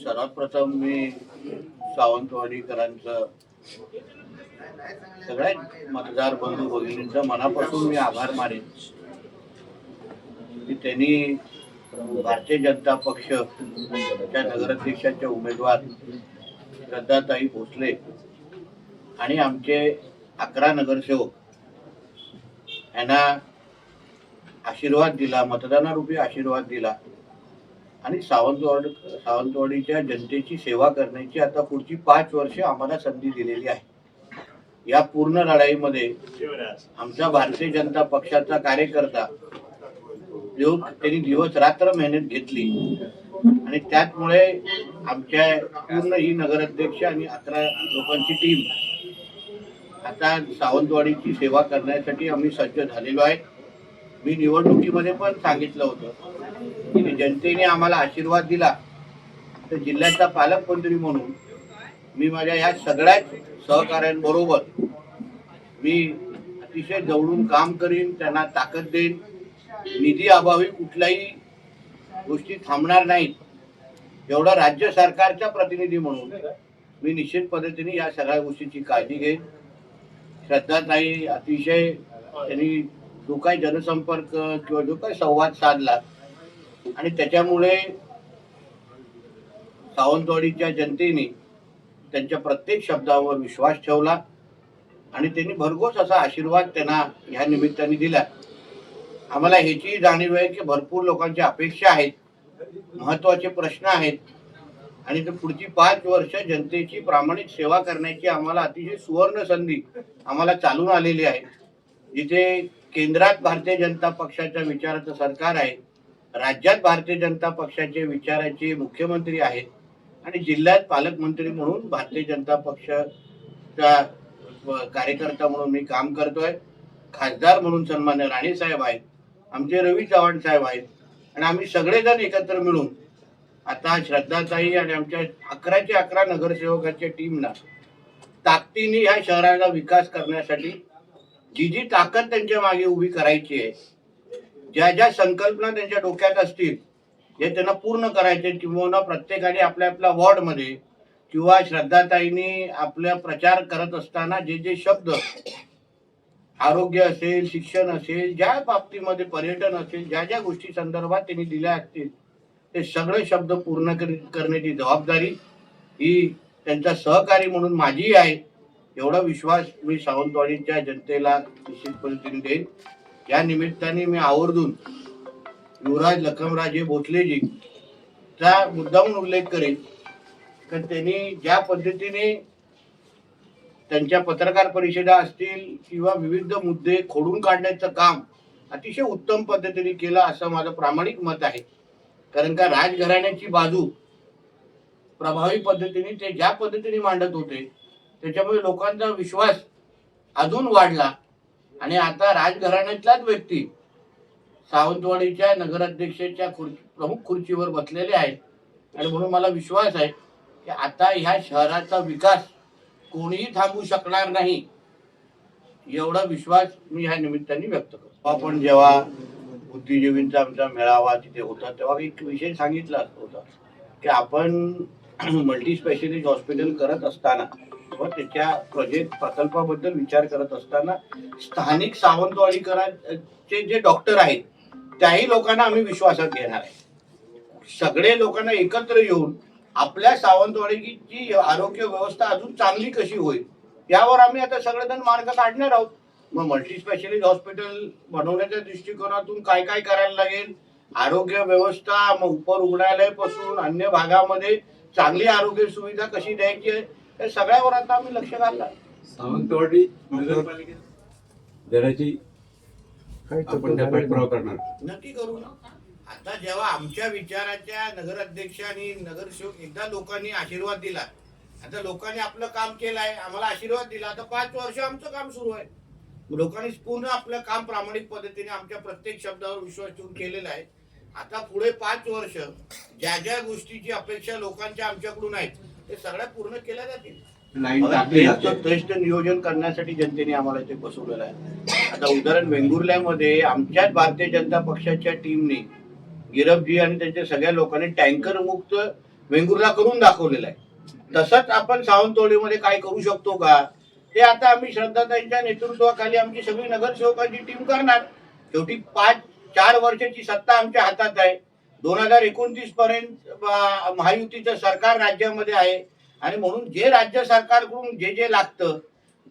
सर्वात प्रथम मी सावंतवाडीकरांचं सगळ्या मतदार बंधू भगिनींचा मनापासून मी आभार मानेन की त्यांनी भारतीय जनता पक्षच्या नगराध्यक्षाचे उमेदवार श्रद्धाताई भोसले आणि आमचे 11 नगरसेवक यांना आशीर्वाद दिला, मतदानारूपी आशीर्वाद दिला आणि सावंतवाडीच्या जनतेची सेवा करण्याची आता पुढची 5 वर्षे आम्हाला संधी दिलेली आहे. या पूर्ण लढाईमध्ये आमचा भारतीय जनता पक्षाचा कार्यकर्ता जो त्यांनी दिवस रात्र मेहनत घेतली आणि त्यामुळे आमच्या पूर्ण ही नगराध्यक्ष आणि 11 लोकांची टीम आता सावंतवाडीची सेवा करण्यासाठी आम्ही सज्ज झालेलो आहे. मी निवडणुकीमध्ये पण सांगितलं होतं की जनतेने आम्हाला आशीर्वाद दिला तर जिल्ह्याचा पालकमंत्री म्हणून मी माझ्या या सगळ्याच सहकाऱ्यांबरोबर मी अतिशय जवळून काम करीन, त्यांना ताकद देईन. निधी अभावी कुठल्याही गोष्टी थांबणार नाहीत एवढं राज्य सरकारच्या प्रतिनिधी म्हणून मी निश्चित पद्धतीने या सगळ्या गोष्टीची काळजी घेईन. श्रद्धाताई अतिशय त्यांनी जो काही जनसंपर्क किंवा जो काही संवाद साधला आणि त्याच्यामुळे सावंतवाडीच्या जनतेने त्यांच्या प्रत्येक शब्दावर विश्वास ठेवला आणि त्यांनी भरघोस असा आशीर्वाद त्यांना ह्या निमित्ताने दिला. आम्हाला ह्याची जाणीव आहे की भरपूर लोकांच्या अपेक्षा आहेत, महत्वाचे प्रश्न आहेत आणि ते पुढची 5 वर्ष जनतेची प्रामाणिक सेवा करण्याची आम्हाला अतिशय सुवर्ण संधी आम्हाला चालून आलेली आहे. जिथे केंद्रात भारतीय जनता पक्षाच्या विचाराचं सरकार आहे, राज्यात भारतीय जनता पक्षाचे विचाराचे मुख्यमंत्री आहेत आणि जिल्ह्यात पालकमंत्री म्हणून भारतीय जनता पक्षाचा कार्यकर्ता म्हणून मी काम करतोय. खासदार म्हणून सन्मान्य राणे साहेब आहेत, आमचे रवी चव्हाण साहेब आहेत आणि आम्ही सगळेजण एकत्र मिळून आता श्रद्धाताई आणि आमच्या 11चे 11 नगरसेवकांच्या टीमना ताकदीने ह्या शहराचा विकास करण्यासाठी जी जी ताकद त्यांच्या मागे उभी करायची आहे, ज्या ज्या संकल्पना त्यांच्या डोक्यात असतील हे त्यांना पूर्ण करायचे किंवा प्रत्येकाने आपल्या आपल्या वॉर्डमध्ये किंवा श्रद्धाताईंनी आपला प्रचार करत असताना जे जे शब्द आरोग्य असेल, शिक्षण असेल, ज्या बाबतीमध्ये पर्यटन असेल, ज्या ज्या गोष्टी संदर्भात त्यांनी दिल्या असतील ते सगळे शब्द पूर्ण करण्याची जबाबदारी ही त्यांचा सहकारी म्हणून माझी आहे. एवढा विश्वास मी सावंतवाडीच्या जनतेला निश्चित पद्धतीने देईन. या निमित्ताने मी आवर्जून युवराज लखमराजे भोसलेजीचा मुद्दामून उल्लेख करेन कारण त्यांनी ज्या पद्धतीने त्यांच्या पत्रकार परिषदा असतील किंवा विविध मुद्दे खोडून काढण्याचं काम अतिशय उत्तम पद्धतीने केलं असं माझं प्रामाणिक मत आहे. कारण का राजघराण्याची बाजू प्रभावी पद्धतीने ते ज्या पद्धतीने मांडत होते त्याच्यामुळे लोकांचा विश्वास अजून वाढला आणि आता राजघराण्यातल्याच व्यक्ती सावंतवाडीच्या नगराध्यक्षाच्या प्रमुख खुर्चीवर बसलेले आहेत आणि म्हणून मला विश्वास आहे की आता ह्या शहराचा विकास कोणीही थांबवू शकणार नाही एवढा विश्वास मी ह्या निमित्ताने व्यक्त करतो. आपण जेव्हा बुद्धिजीवींचा आमचा मेळावा तिथे होता तेव्हा एक विषय सांगितला होता की आपण मल्टी स्पेशालिस्ट हॉस्पिटल करत असताना व त्याच्या प्रोजेक्ट प्रकल्पाबद्दल विचार करत असताना स्थानिक सावंतवाडीकरांचे जे डॉक्टर आहेत त्याही लोकांना आम्ही विश्वासात घेणार आहे. सगळे लोकांना एकत्र येऊन आपल्या सावंतवाडीची आरोग्य व्यवस्था अजून चांगली कशी होईल यावर आम्ही आता सगळेजण मार्ग काढणार आहोत. मग मल्टी स्पेशालिस्ट हॉस्पिटल बनवण्याच्या दृष्टिकोनातून काय काय करायला लागेल, आरोग्य व्यवस्था मग उपरुग्णालयापासून अन्य भागामध्ये चांगली आरोग्य सुविधा कशी द्यायची आहे या सगळ्यावर आता आम्ही लक्ष घालणार. सावंतवाडी नगरपालिका जराची आपण त्या पाठपुरावा करणार नक्की करू ना. आता जेव्हा आमच्या विचाराच्या नगराध्यक्ष आणि नगरसेवक एकदा लोकांनी आशीर्वाद दिला, आता लोकांनी आपलं काम केलं आहे, आम्हाला आशीर्वाद दिला, आता 5 वर्ष आमचं काम सुरू आहे. लोकांनी पूर्ण आपलं काम प्रामाणिक पद्धतीने आमच्या प्रत्येक शब्दावर विश्वास ठेवून केलेला आहे. आता पुढे 5 वर्ष ज्या ज्या गोष्टीची अपेक्षा लोकांच्या आमच्याकडून आहेत ते सगळ्या पूर्ण केल्या जातील. श्रेष्ठ नियोजन करण्यासाठी जनतेने आम्हाला इथे बसवलेलं आहे. आता उदाहरण वेंगुर्ल्यामध्ये आमच्याच भारतीय जनता पक्षाच्या टीमने गिरफजी आणि त्यांच्या सगळ्या लोकांनी टँकर मुक्त वेंगुर्ला करून दाखवलेला आहे. तसंच आपण सावंतवाडीमध्ये काय करू शकतो का, ते आता आम्ही श्रद्धाताईंच्या नेतृत्वाखाली आमची सगळी नगरसेवकांची टीम करणार. शेवटी 4 वर्षाची सत्ता आमच्या हातात आहे. 2029 पर्यंत महायुतीचं सरकार राज्यामध्ये आहे आणि म्हणून जे राज्य सरकारकडून जे जे लागतं,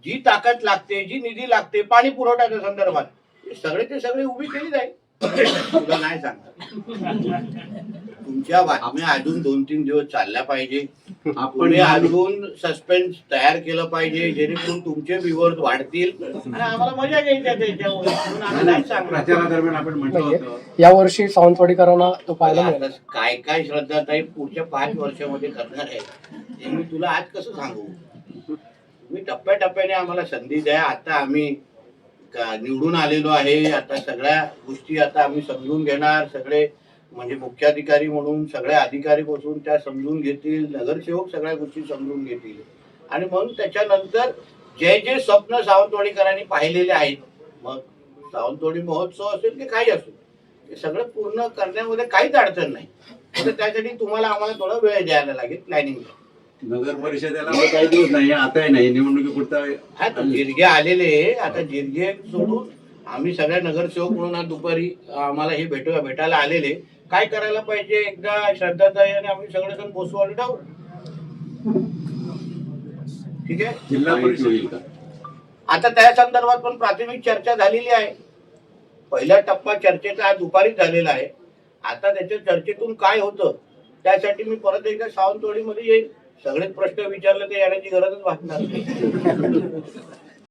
जी ताकद लागते, जी निधी लागते पाणी पुरवठ्याच्या संदर्भात, हे सगळे ते सगळे उभी केली जाईल. तुला नाही सांगणार, तुमच्या बातम्या अजून 2-3 दिवस चालल्या पाहिजे. आपण अजून सस्पेन्स तयार केलं पाहिजे, जेणेकरून तुमचे व्ह्यूअर्स वाढतील आणि आम्हाला मजा घ्यायची आहे त्याच्यामुळे. म्हणून आम्ही नाही सांगणार. प्रचारादरम्यान आपण म्हटलं होतं या वर्षी सावंतवाडीकरांना तो पाहायला मिळाला. आता काय काय श्रद्धाताई पुढच्या 5 वर्षामध्ये करणार आहे हे मी तुला आज कसं सांगू. मी टप्प्याटप्प्याने आम्हाला संधी द्या. आता आम्ही निवडून आलेलो आहे. आता सगळ्या गोष्टी आता आम्ही समजून घेणार. सगळे म्हणजे मुख्याधिकारी म्हणून सगळे अधिकारी बसून त्या समजून घेतील, नगरसेवक सगळ्या गोष्टी समजून घेतील आणि मग त्याच्यानंतर जे जे स्वप्न सावंतवाडीकरांनी पाहिलेले आहेत, मग सावंतवाडी महोत्सव असेल की काही असेल, ते सगळं पूर्ण करण्यामध्ये काहीच अडचण नाही. तर त्यासाठी तुम्हाला आम्हाला थोडा वेळ द्यायला लागेल प्लॅनिंग. नगर परिषदेला काही दिवस नाही, आताही नाही, निवडणुकीपुरता आता जिरगे आलेले, आता जिरगे सोडून आम्ही सगळ्या नगरसेवक म्हणून आज दुपारी आम्हाला हे भेटायला आलेले. काय करायला पाहिजे, एकदा श्रद्धाताई आणि आम्ही सगळेजण बसू आणि जाऊ. ठीक आहे. जिल्हा परिषद होईल का? आता त्या संदर्भात पण प्राथमिक चर्चा झालेली आहे. पहिला टप्पा चर्चेचा आज दुपारीच झालेला आहे. आता त्याच्या चर्चेतून काय होतं त्यासाठी मी परत एकदा सावंतवाडीमध्ये येईल. सगळेच प्रश्न विचारले तर येण्याची गरजच भासणार नाही.